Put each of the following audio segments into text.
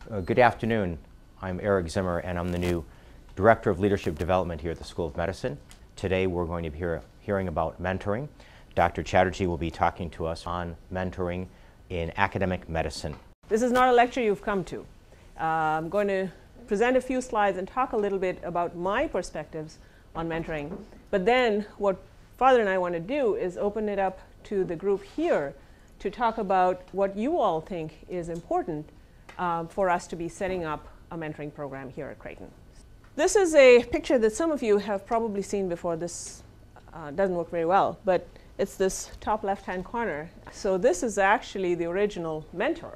Good afternoon. I'm Eric Zimmer, and I'm the new Director of Leadership Development here at the School of Medicine. Today we're going to be hearing about mentoring. Dr. Chatterjee will be talking to us on mentoring in academic medicine. This is not a lecture you've come to. I'm going to present a few slides and talk a little bit about my perspectives on mentoring. But then what Father and I want to do is open it up to the group here to talk about what you all think is important for us to be setting up a mentoring program here at Creighton. This is a picture that some of you have probably seen before. This doesn't work very well, but it's this top left-hand corner. So this is actually the original mentor,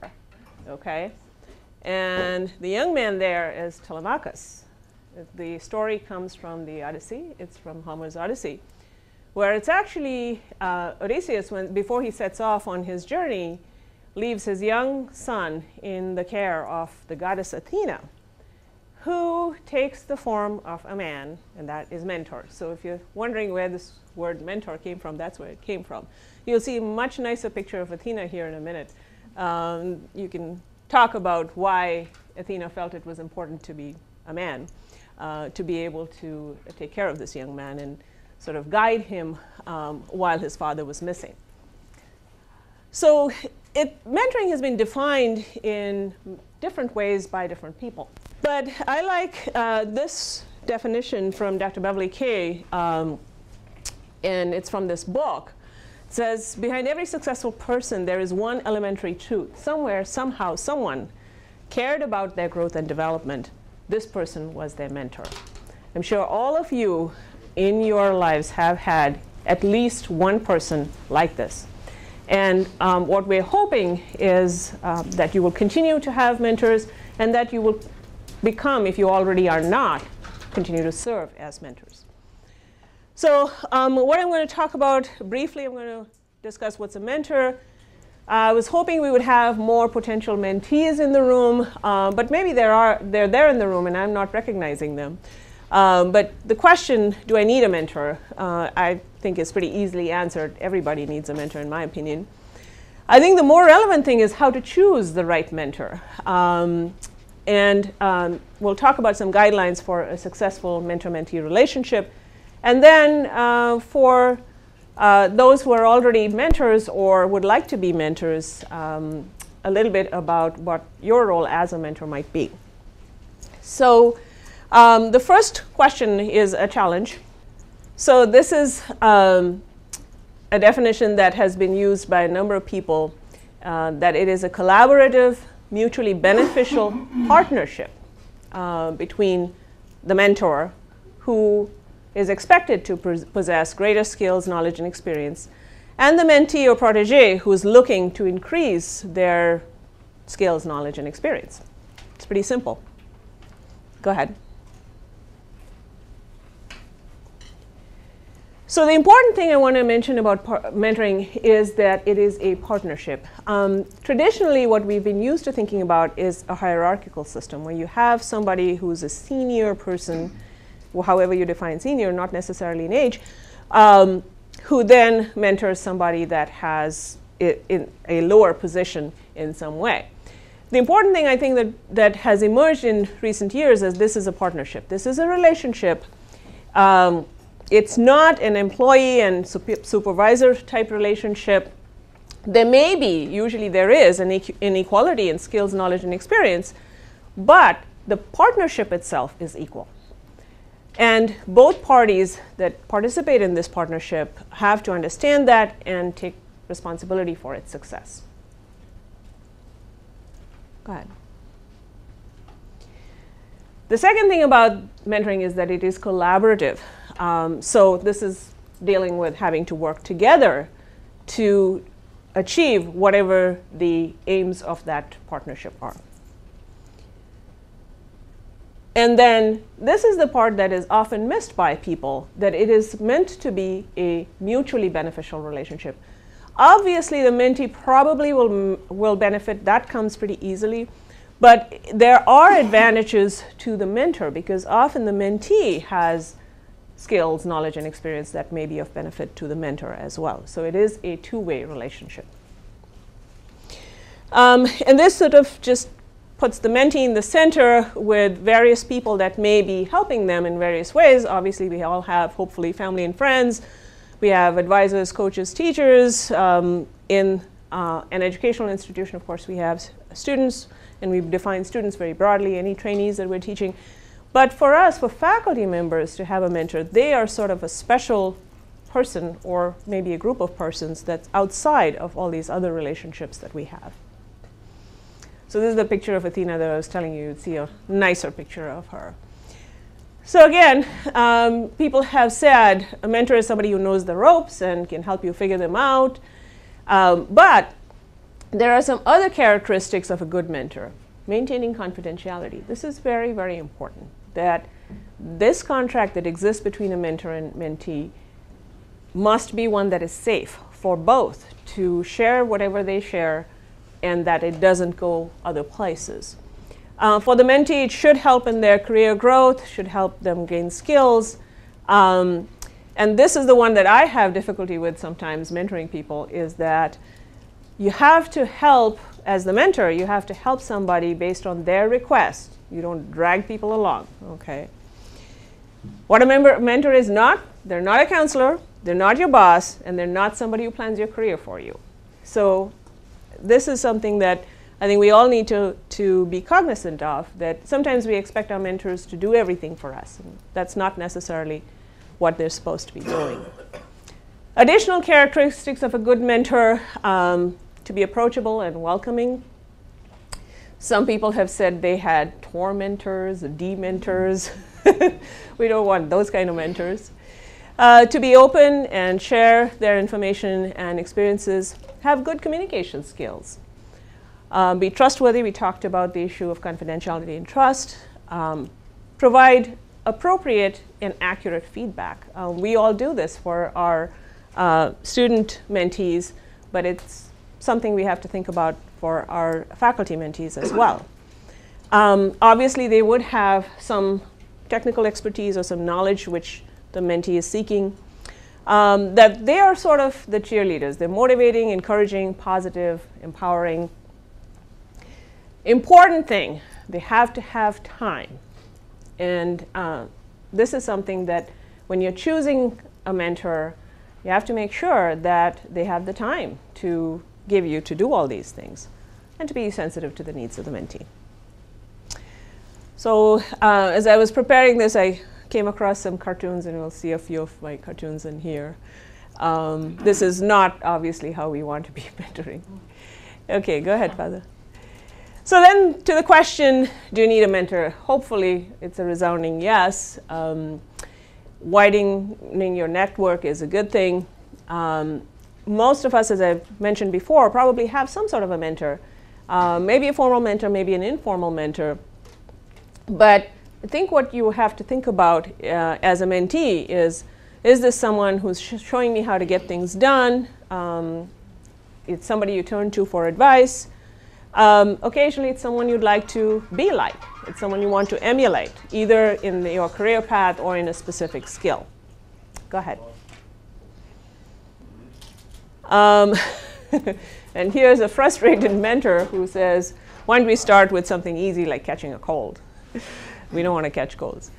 okay? And the young man there is Telemachus. The story comes from the Odyssey. It's from Homer's Odyssey, where it's actually Odysseus, before he sets off on his journey, leaves his young son in the care of the goddess Athena, who takes the form of a man, and that is mentor. So if you're wondering where this word mentor came from, that's where it came from. You'll see a much nicer picture of Athena here in a minute. You can talk about why Athena felt it was important to be a man, to be able to take care of this young man and sort of guide him while his father was missing. So mentoring has been defined in different ways by different people. But I like this definition from Dr. Beverly Kay, and it's from this book. It says, behind every successful person, there is one elementary truth. Somewhere, somehow, someone cared about their growth and development. This person was their mentor. I'm sure all of you in your lives have had at least one person like this. And what we're hoping is that you will continue to have mentors and that you will become, if you already are not, continue to serve as mentors. So what I'm going to talk about briefly, I'm going to discuss what's a mentor. I was hoping we would have more potential mentees in the room, but maybe they're there in the room and I'm not recognizing them. But the question, do I need a mentor, I think is pretty easily answered. Everybody needs a mentor, in my opinion. I think the more relevant thing is how to choose the right mentor. And we'll talk about some guidelines for a successful mentor-mentee relationship. And then for those who are already mentors or would like to be mentors, a little bit about what your role as a mentor might be. So the first question is a challenge. So this is a definition that has been used by a number of people, that it is a collaborative, mutually beneficial partnership between the mentor, who is expected to possess greater skills, knowledge, and experience, and the mentee or protege, who is looking to increase their skills, knowledge, and experience. It's pretty simple. Go ahead. So the important thing I want to mention about mentoring is that it is a partnership. Traditionally, what we've been used to thinking about is a hierarchical system, where you have somebody who's a senior person, however you define senior, not necessarily in age, who then mentors somebody that has in a lower position in some way. The important thing I think that has emerged in recent years is this is a partnership. This is a relationship. It's not an employee and supervisor type relationship. There may be, usually there is, an inequality in skills, knowledge, and experience, but the partnership itself is equal. And both parties that participate in this partnership have to understand that and take responsibility for its success. Go ahead. The second thing about mentoring is that it is collaborative. So this is dealing with having to work together to achieve whatever the aims of that partnership are. And then this is the part that is often missed by people, that it is meant to be a mutually beneficial relationship. Obviously, the mentee probably will benefit. That comes pretty easily. But there are advantages to the mentor, because often the mentee has skills, knowledge, and experience that may be of benefit to the mentor as well. So it is a two-way relationship. And this sort of just puts the mentee in the center with various people that may be helping them in various ways. Obviously, we all have, hopefully, family and friends. We have advisors, coaches, teachers. In an educational institution, of course, we have students, and we've defined students very broadly, any trainees that we're teaching. But for us, for faculty members to have a mentor, they are sort of a special person, or maybe a group of persons that's outside of all these other relationships that we have. So this is the picture of Athena that I was telling you. You'd see a nicer picture of her. So again, people have said a mentor is somebody who knows the ropes and can help you figure them out. But there are some other characteristics of a good mentor. Maintaining confidentiality. This is very, very important, that this contract that exists between a mentor and mentee must be one that is safe for both to share whatever they share, and that it doesn't go other places. For the mentee, it should help in their career growth, should help them gain skills. And this is the one that I have difficulty with sometimes mentoring people, is that you have to help, as the mentor, you have to help somebody based on their request. You don't drag people along, okay? What a mentor is not, they're not a counselor, they're not your boss, and they're not somebody who plans your career for you. So this is something that I think we all need to be cognizant of, that sometimes we expect our mentors to do everything for us, and that's not necessarily what they're supposed to be doing. Additional characteristics of a good mentor, to be approachable and welcoming. Some people have said they had tormentors, dementors. We don't want those kind of mentors. To be open and share their information and experiences. Have good communication skills. Be trustworthy. We talked about the issue of confidentiality and trust. Provide appropriate and accurate feedback. We all do this for our student mentees, but it's something we have to think about for our faculty mentees as well. Obviously, they would have some technical expertise or some knowledge which the mentee is seeking. That they are sort of the cheerleaders. They're motivating, encouraging, positive, empowering. Important thing, they have to have time. And this is something that when you're choosing a mentor, you have to make sure that they have the time to give you to do all these things and to be sensitive to the needs of the mentee. So as I was preparing this, I came across some cartoons, and you'll see a few of my cartoons in here. This is not obviously how we want to be mentoring. Okay, go ahead, Father. So then to the question, do you need a mentor? Hopefully it's a resounding yes. Widening your network is a good thing. Most of us, as I've mentioned before, probably have some sort of a mentor. Maybe a formal mentor, maybe an informal mentor. But I think what you have to think about as a mentee is this someone who's showing me how to get things done? It's somebody you turn to for advice. Occasionally, it's someone you'd like to be like. It's someone you want to emulate, either in your career path or in a specific skill. Go ahead. And here's a frustrated mentor who says, why don't we start with something easy like catching a cold? We don't want to catch colds.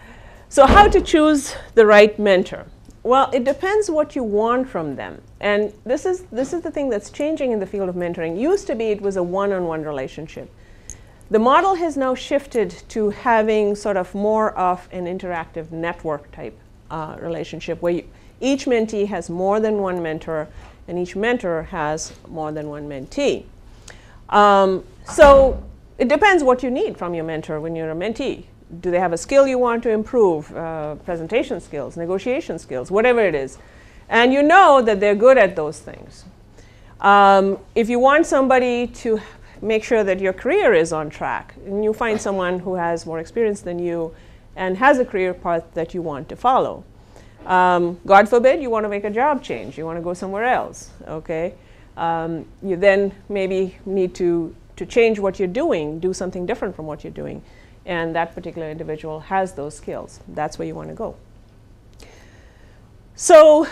So how to choose the right mentor? Well, it depends what you want from them. And this is the thing that's changing in the field of mentoring. Used to be it was a one-on-one relationship. The model has now shifted to having sort of more of an interactive network type relationship where each mentee has more than one mentor and each mentor has more than one mentee. So it depends what you need from your mentor when you're a mentee. Do they have a skill you want to improve? Presentation skills, negotiation skills, whatever it is. And you know that they're good at those things. If you want somebody to make sure that your career is on track, and you find someone who has more experience than you and has a career path that you want to follow. God forbid you want to make a job change, you want to go somewhere else, okay? You then maybe need to change what you're doing, do something different from what you're doing. And that particular individual has those skills. That's where you want to go. So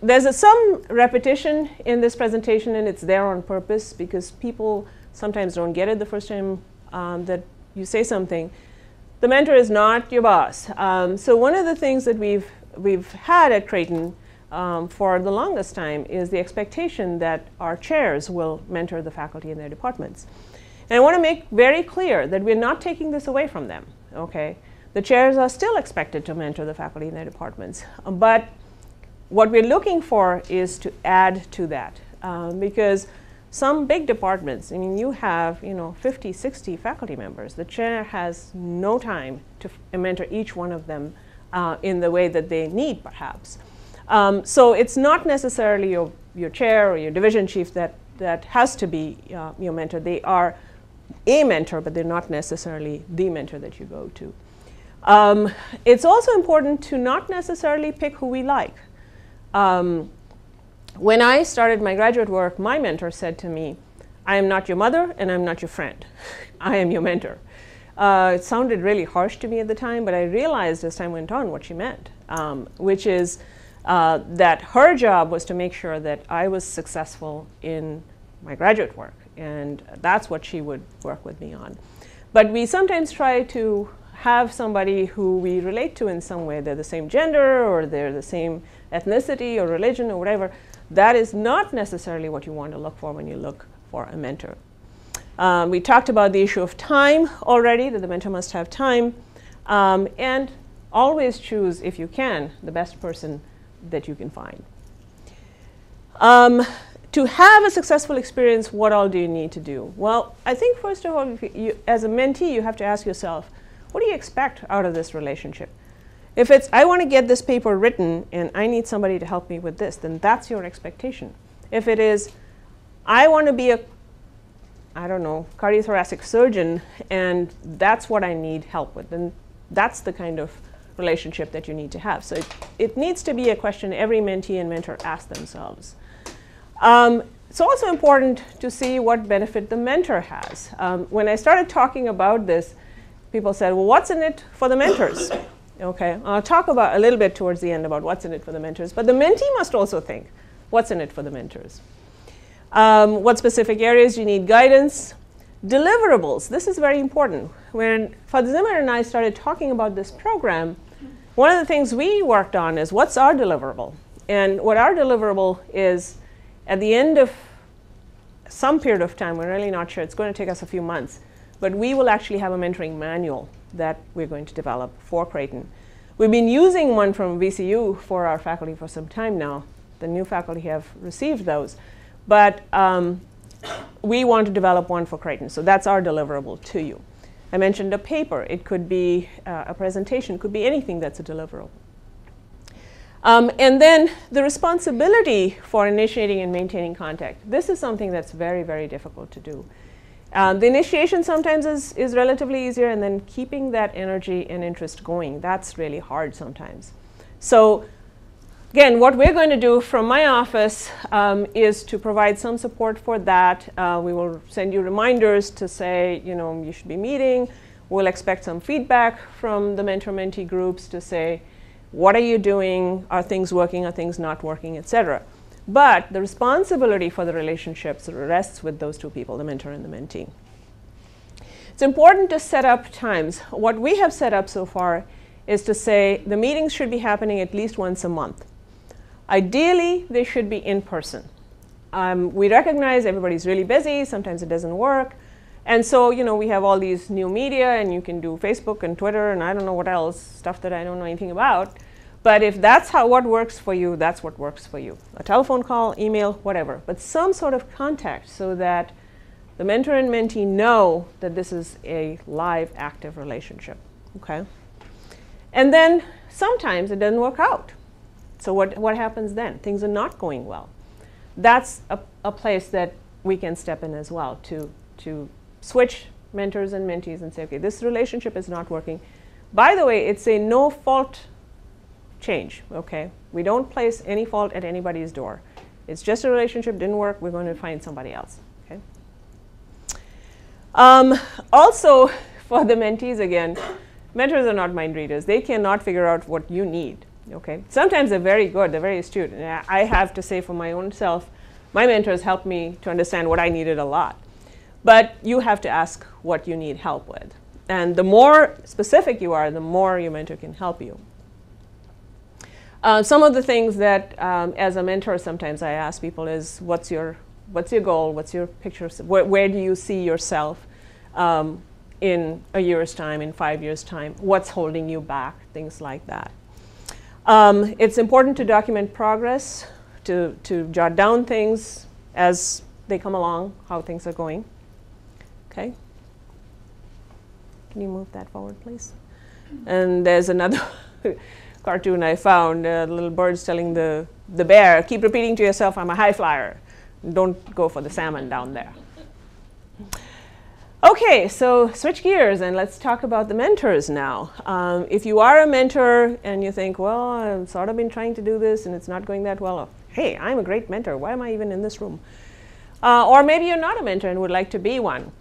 there's some repetition in this presentation, and it's there on purpose because people sometimes don't get it the first time that you say something, the mentor is not your boss. So one of the things that we've had at Creighton for the longest time is the expectation that our chairs will mentor the faculty in their departments. And I want to make very clear that we're not taking this away from them, okay? The chairs are still expected to mentor the faculty in their departments, but what we're looking for is to add to that, because some big departments, I mean, you have 50, 60 faculty members. The chair has no time to mentor each one of them in the way that they need, perhaps. So it's not necessarily your chair or your division chief that has to be your mentor. They are a mentor, but they're not necessarily the mentor that you go to. It's also important to not necessarily pick who we like. When I started my graduate work, my mentor said to me, I am not your mother and I'm not your friend. I am your mentor. It sounded really harsh to me at the time, but I realized as time went on what she meant, which is that her job was to make sure that I was successful in my graduate work, and that's what she would work with me on. But we sometimes try to have somebody who we relate to in some way. They're the same gender, or they're the same ethnicity or religion or whatever. That is not necessarily what you want to look for when you look for a mentor. We talked about the issue of time already, that the mentor must have time, and always choose, if you can, the best person that you can find. To have a successful experience, what all do you need to do? Well, I think first of all, as a mentee, you have to ask yourself, what do you expect out of this relationship? If it's, I want to get this paper written and I need somebody to help me with this, then that's your expectation. If it is, I want to be a, I don't know, cardiothoracic surgeon and that's what I need help with, then that's the kind of relationship that you need to have. So it needs to be a question every mentee and mentor ask themselves. It's also important to see what benefit the mentor has. When I started talking about this, people said, well, what's in it for the mentors? Okay, I'll talk about a little bit towards the end about what's in it for the mentors, but the mentee must also think, what's in it for the mentors? What specific areas do you need guidance? Deliverables, this is very important. When Father Zimmer and I started talking about this program, one of the things we worked on is what's our deliverable? And what our deliverable is, at the end of some period of time, we're really not sure, it's going to take us a few months, but we will actually have a mentoring manual that we're going to develop for Creighton. We've been using one from VCU for our faculty for some time now. The new faculty have received those, but we want to develop one for Creighton, so that's our deliverable to you. I mentioned a paper. It could be a presentation, could be anything that's a deliverable. And then the responsibility for initiating and maintaining contact. This is something that's very, very difficult to do. The initiation sometimes is relatively easier, and then keeping that energy and interest going, that's really hard sometimes. So again, what we're going to do from my office is to provide some support for that. We will send you reminders to say, you should be meeting. We'll expect some feedback from the mentor-mentee groups to say, what are you doing? Are things working? Are things not working, etc. But the responsibility for the relationships rests with those two people, the mentor and the mentee. It's important to set up times. What we have set up so far is to say the meetings should be happening at least once a month. Ideally, they should be in person. We recognize everybody's really busy. Sometimes it doesn't work. And so, we have all these new media, and you can do Facebook and Twitter and I don't know what else, stuff that I don't know anything about. But if that's what works for you, that's what works for you. A telephone call, email, whatever. But some sort of contact so that the mentor and mentee know that this is a live, active relationship. Okay? And then sometimes it doesn't work out. So what happens then? Things are not going well. That's a place that we can step in as well to switch mentors and mentees and say, okay, this relationship is not working. By the way, it's a no-fault change, okay? We don't place any fault at anybody's door. It's just a relationship, didn't work, we're going to find somebody else, okay? Also, for the mentees again, mentors are not mind readers. They cannot figure out what you need, okay? Sometimes they're very good, they're very astute. And I have to say for my own self, my mentors helped me to understand what I needed a lot. But you have to ask what you need help with. And the more specific you are, the more your mentor can help you. Some of the things that, as a mentor, sometimes I ask people is, what's your goal? What's your picture? Where do you see yourself in a year's time, in 5 years' time? What's holding you back? Things like that. It's important to document progress, to jot down things as they come along, how things are going. Okay. Can you move that forward, please? And there's another cartoon I found, little birds telling the bear, keep repeating to yourself, I'm a high flyer. Don't go for the salmon down there. Okay, so switch gears and let's talk about the mentors now. If you are a mentor and you think, well, I've sort of been trying to do this and it's not going that well, or, hey, I'm a great mentor, why am I even in this room? Or maybe you're not a mentor and would like to be one.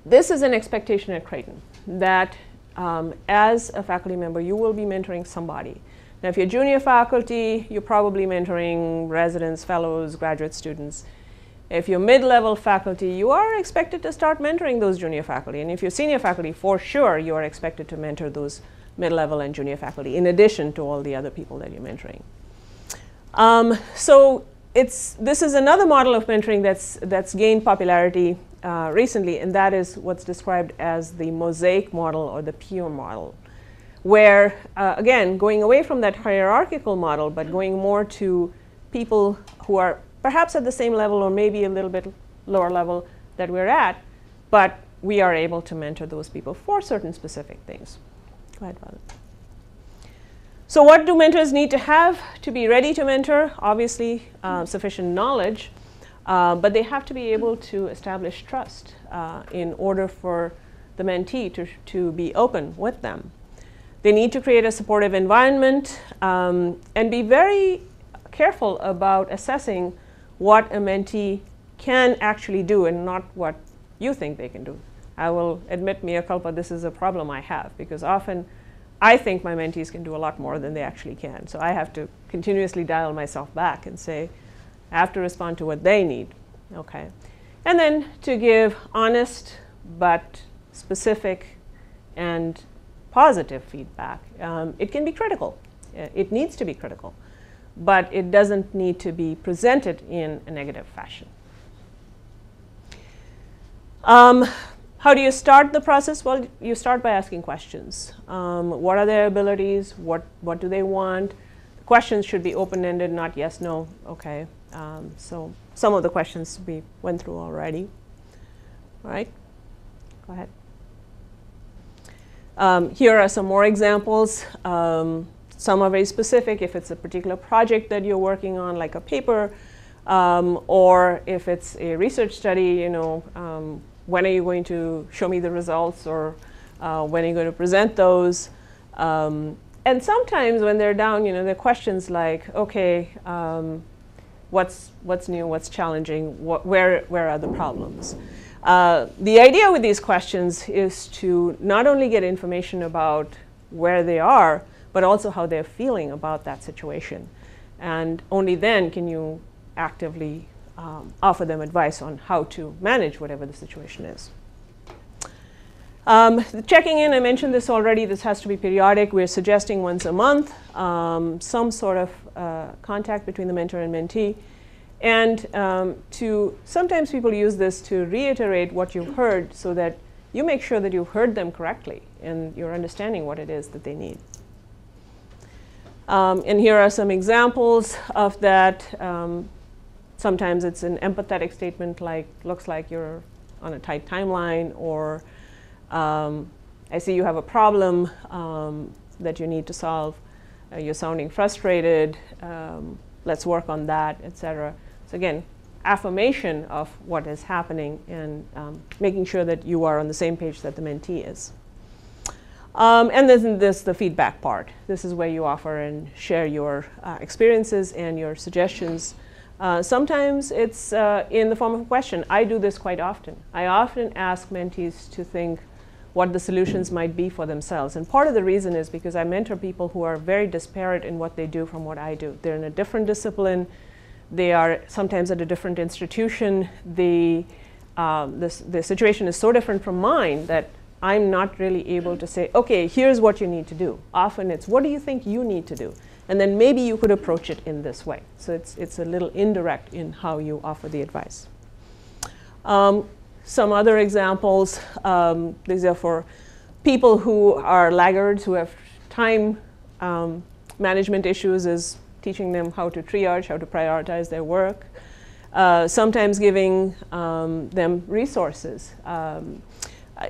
This is an expectation at Creighton that as a faculty member, you will be mentoring somebody. Now, if you're junior faculty, you're probably mentoring residents, fellows, graduate students. If you're mid-level faculty, you are expected to start mentoring those junior faculty. And if you're senior faculty, for sure, you are expected to mentor those mid-level and junior faculty, in addition to all the other people that you're mentoring. So this is another model of mentoring that's gained popularity recently, and that is what's described as the mosaic model or the peer model, where, again, going away from that hierarchical model, but going more to people who are perhaps at the same level or maybe a little bit lower level that we're at, but we are able to mentor those people for certain specific things. Go ahead, Father. So what do mentors need to have to be ready to mentor? Obviously, sufficient knowledge, but they have to be able to establish trust in order for the mentee to be open with them. They need to create a supportive environment and be very careful about assessing what a mentee can actually do and not what you think they can do. I will admit, mea culpa, this is a problem I have, because often I think my mentees can do a lot more than they actually can. So I have to continuously dial myself back and say, I have to respond to what they need. Okay. And then to give honest but specific and positive feedback. It can be critical. It needs to be critical. But it doesn't need to be presented in a negative fashion. How do you start the process? Well, you start by asking questions. What are their abilities? What do they want? Questions should be open-ended, not yes, no, okay. So some of the questions we went through already. All right, go ahead. Here are some more examples. Some are very specific. If it's a particular project that you're working on, like a paper, or if it's a research study, you know, when are you going to show me the results, or when are you going to present those? And sometimes when they're down, you know, there are questions like, okay, what's new, what's challenging, where are the problems? The idea with these questions is to not only get information about where they are, but also how they're feeling about that situation. And only then can you actively offer them advice on how to manage whatever the situation is. Checking in, I mentioned this already, this has to be periodic. We're suggesting once a month, some sort of contact between the mentor and mentee. And sometimes people use this to reiterate what you've heard so that you make sure that you've heard them correctly and you're understanding what it is that they need. And here are some examples of that. Sometimes it's an empathetic statement like, looks like you're on a tight timeline, or I see you have a problem that you need to solve. You're sounding frustrated. Let's work on that, etc. So again, affirmation of what is happening and making sure that you are on the same page that the mentee is. And then there's the feedback part. This is where you offer and share your experiences and your suggestions. Sometimes it's in the form of a question. I do this quite often. I often ask mentees to think what the solutions might be for themselves. And part of the reason is because I mentor people who are very disparate in what they do from what I do. They're in a different discipline. They are sometimes at a different institution. They the situation is so different from mine that I'm not really able to say, okay, here's what you need to do. Often it's, what do you think you need to do? And then maybe you could approach it in this way. So it's a little indirect in how you offer the advice. Some other examples, these are for people who are laggards, who have time management issues, is teaching them how to triage, how to prioritize their work. Sometimes giving them resources.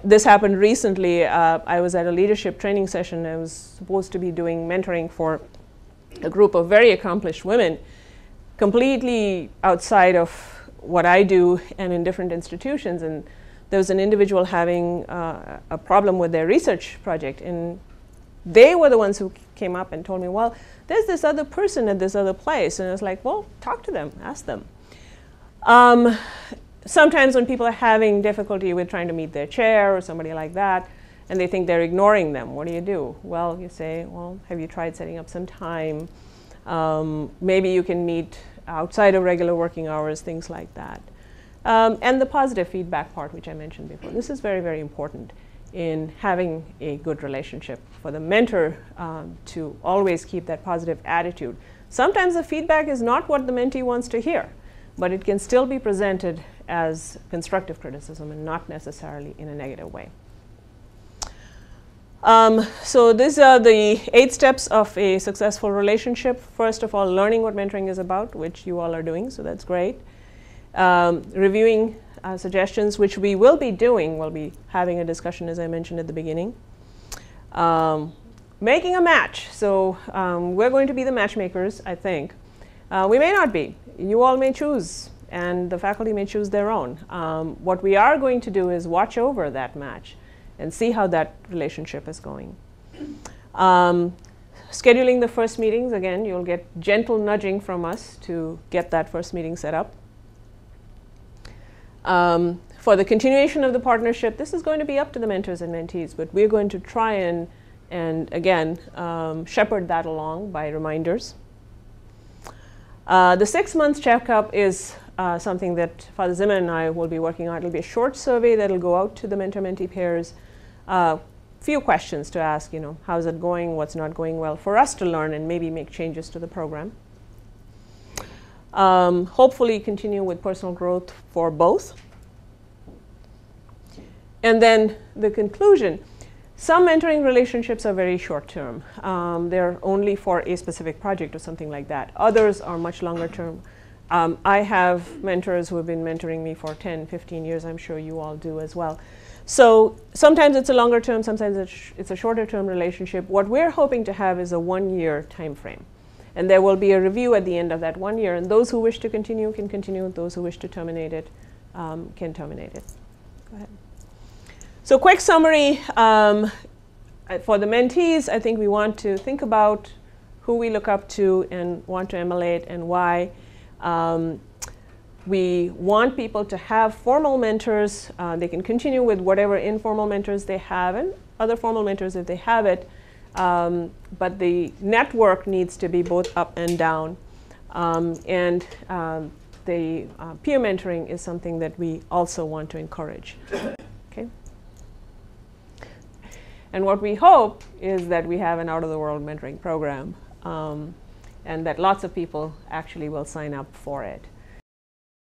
This happened recently. I was at a leadership training session. I was supposed to be doing mentoring for a group of very accomplished women, completely outside of what I do and in different institutions. And there was an individual having a problem with their research project. And they were the ones who came up and told me, well, there's this other person at this other place. And I was like, well, talk to them, ask them. Sometimes when people are having difficulty with trying to meet their chair or somebody like that, and they think they're ignoring them, what do? Well, you say, well, have you tried setting up some time? Maybe you can meet outside of regular working hours, things like that. And the positive feedback part, which I mentioned before. This is very, very important in having a good relationship for the mentor to always keep that positive attitude. Sometimes the feedback is not what the mentee wants to hear, but it can still be presented as constructive criticism and not necessarily in a negative way. So these are the 8 steps of a successful relationship. First of all, learning what mentoring is about, which you all are doing, so that's great. Reviewing suggestions, which we will be doing. We'll be having a discussion, as I mentioned at the beginning. Making a match. So we're going to be the matchmakers, I think. We may not be. You all may choose, and the faculty may choose their own. What we are going to do is watch over that match and see how that relationship is going. Scheduling the first meetings, again, you'll get gentle nudging from us to get that first meeting set up. For the continuation of the partnership, this is going to be up to the mentors and mentees, but we're going to try and again, shepherd that along by reminders. The 6-month checkup is something that Father Zimmer and I will be working on. It'll be a short survey that'll go out to the mentor-mentee pairs. Few questions to ask, how's it going, what's not going well, for us to learn and maybe make changes to the program. Hopefully continue with personal growth for both. And then the conclusion. Some mentoring relationships are very short-term. They're only for a specific project or something like that. Others are much longer term. I have mentors who have been mentoring me for 10, 15 years. I'm sure you all do as well. So sometimes it's a longer term, sometimes it's a shorter term relationship. What we're hoping to have is a 1-year time frame. And there will be a review at the end of that 1 year. And those who wish to continue can continue. Those who wish to terminate it can terminate it. Go ahead. So quick summary. For the mentees, I think we want to think about who we look up to and want to emulate and why. We want people to have formal mentors. They can continue with whatever informal mentors they have and other formal mentors if they have it. But the network needs to be both up and down. The peer mentoring is something that we also want to encourage. Okay? And what we hope is that we have an out-of-the-world mentoring program and that lots of people actually will sign up for it.